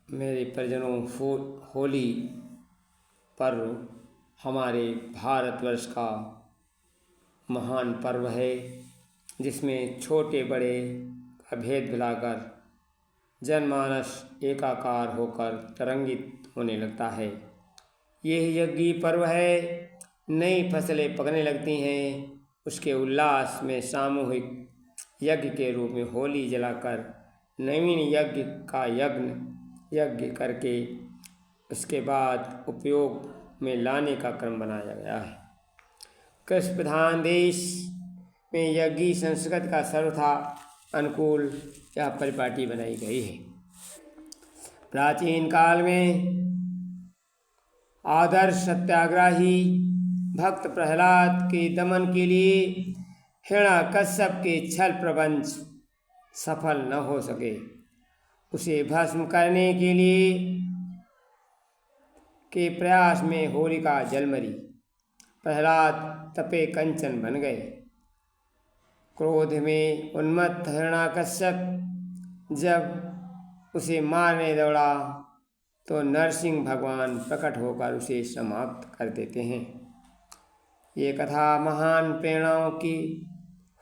मेरे परिजनों, होली पर्व हमारे भारतवर्ष का महान पर्व है, जिसमें छोटे बड़े का भेद भुलाकर जनमानस एकाकार होकर तरंगित होने लगता है। यह यज्ञ पर्व है। नई फसलें पकने लगती हैं। उसके उल्लास में सामूहिक यज्ञ के रूप में होली जलाकर नवीन यज्ञ का यज्ञ करके उसके बाद उपयोग में लाने का क्रम बनाया गया है। कृषि प्रधान देश में यज्ञ संस्कृति का सर्वथा अनुकूल या परिपाटी बनाई गई है। प्राचीन काल में आदर्श सत्याग्रही भक्त प्रहलाद के दमन के लिए हिरण्यकश्यप के छल प्रपंच सफल न हो सके। उसे भस्म करने के लिए के प्रयास में होलिका जल मरी। प्रहलाद तपे कंचन बन गए। क्रोध में उन्मत्त हिरण्यकश्यप जब उसे मारने दौड़ा तो नरसिंह भगवान प्रकट होकर उसे समाप्त कर देते हैं। ये कथा महान प्रेरणाओं की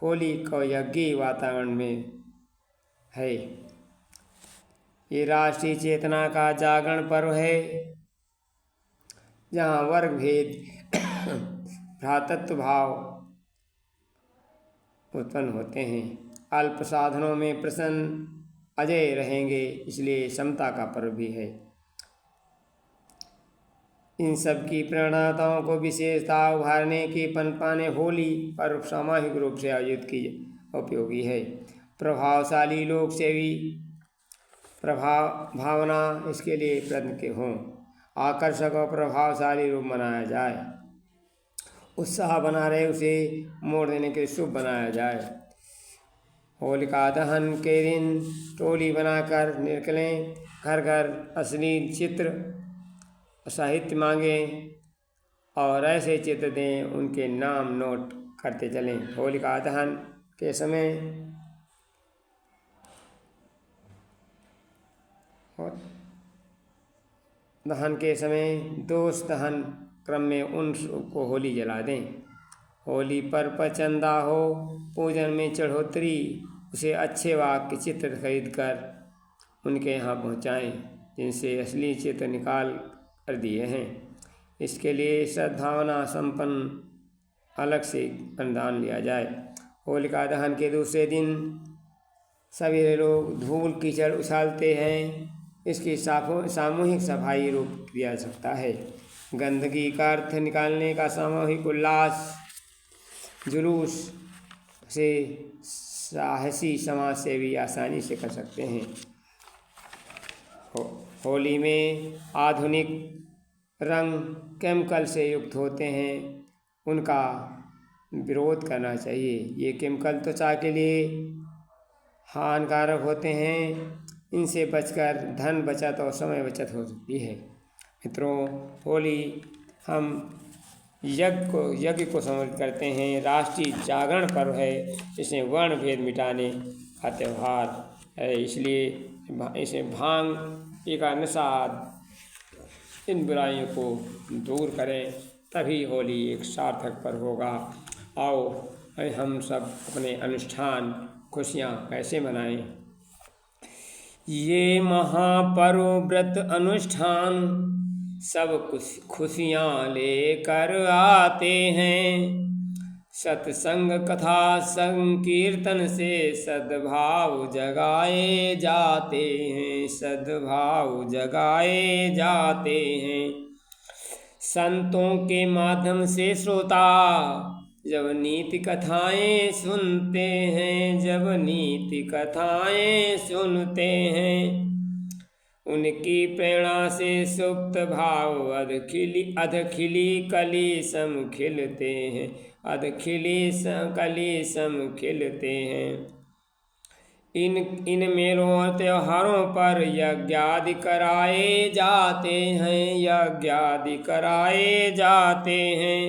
होली को यज्ञ वातावरण में है। ये राष्ट्रीय चेतना का जागरण पर्व है, जहाँ वर्ग भेद भ्रातृत्व भाव उत्पन्न होते हैं। अल्प साधनों में प्रसन्न अजय रहेंगे, इसलिए समता का पर्व भी है। इन सब की प्रेरणाताओं को विशेषता उभारने के पनपाने होली पर्व सामूहिक रूप से आयोजित की उपयोगी है। प्रभावशाली लोक सेवी भावना इसके लिए प्रयत्न के हों। आकर्षक और प्रभावशाली रूप मनाया जाए। उत्साह बना रहे उसे मोड़ देने के शुभ बनाया जाए। होलिका दहन के दिन टोली बनाकर निकलें, घर घर अश्लील चित्र साहित्य मांगें और ऐसे चित्र दें, उनके नाम नोट करते चलें। होलिका दहन के समय दोष दहन क्रम में उन को होली जला दें। होली पर चंदा हो, पूजन में चढ़ोतरी, उसे अच्छे वाक्य चित्र खरीद कर उनके यहाँ पहुँचाएँ, जिनसे असली चित्र निकाल कर दिए हैं। इसके लिए सद्भावना संपन्न अलग से अनुदान लिया जाए। होलिका दहन के दूसरे दिन सभी लोग धूल कीचड़ उछालते हैं। इसकी सामूहिक सफाई रूप किया जा सकता है। गंदगी का अर्थ निकालने का सामूहिक उल्लास जुलूस से साहसी समाज सेवी आसानी से कर सकते हैं। होली में आधुनिक रंग केमिकल से युक्त होते हैं, उनका विरोध करना चाहिए। ये केमिकल त्वचा के लिए हानिकारक होते हैं। इनसे बचकर धन बचत और समय बचत हो सकती है। मित्रों, होली हम यज्ञ को समर्पित करते हैं। राष्ट्रीय जागरण पर्व है। इसे वर्ण भेद मिटाने का त्यौहार है। इसलिए इसे भांग का नशा इन बुराइयों को दूर करें, तभी होली एक सार्थक पर्व होगा। आओ हम सब अपने अनुष्ठान खुशियाँ कैसे मनाएं। ये महापर्व व्रत अनुष्ठान सब खुशियाँ लेकर आते हैं। सत्संग कथा संकीर्तन से सद्भाव जगाए जाते हैं। सद्भाव जगाए जाते हैं। संतों के माध्यम से श्रोता जब नीति कथाएं सुनते हैं, जब नीति कथाएं सुनते हैं, उनकी प्रेरणा से सुप्त भाव अधखिली कलीसम खिलते हैं। अधखिली कलीसम खिलते हैं। इन मेलों और त्योहारों पर यज्ञादि कराए जाते हैं। यज्ञादि कराए जाते हैं।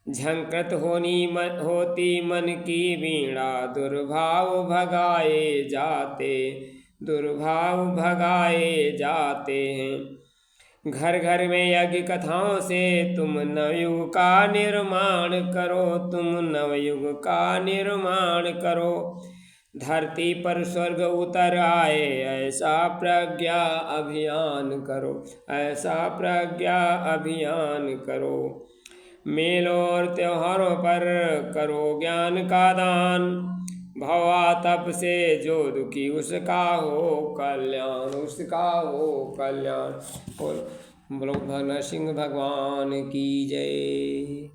झंकृत होती मन की वीणा दुर्भाव भगाए जाते। दुर्भाव भगाए जाते हैं। घर घर में यज्ञ कथाओं से तुम नवयुग का निर्माण करो, तुम नवयुग का निर्माण करो। धरती पर स्वर्ग उतर आए ऐसा प्रज्ञा अभियान करो, ऐसा प्रज्ञा अभियान करो। मेलों और त्योहारों पर करो ज्ञान का दान, भवा तप से जो दुखी उसका हो कल्याण, उसका हो कल्याण। बोलो भगवान सिंह भगवान की जय।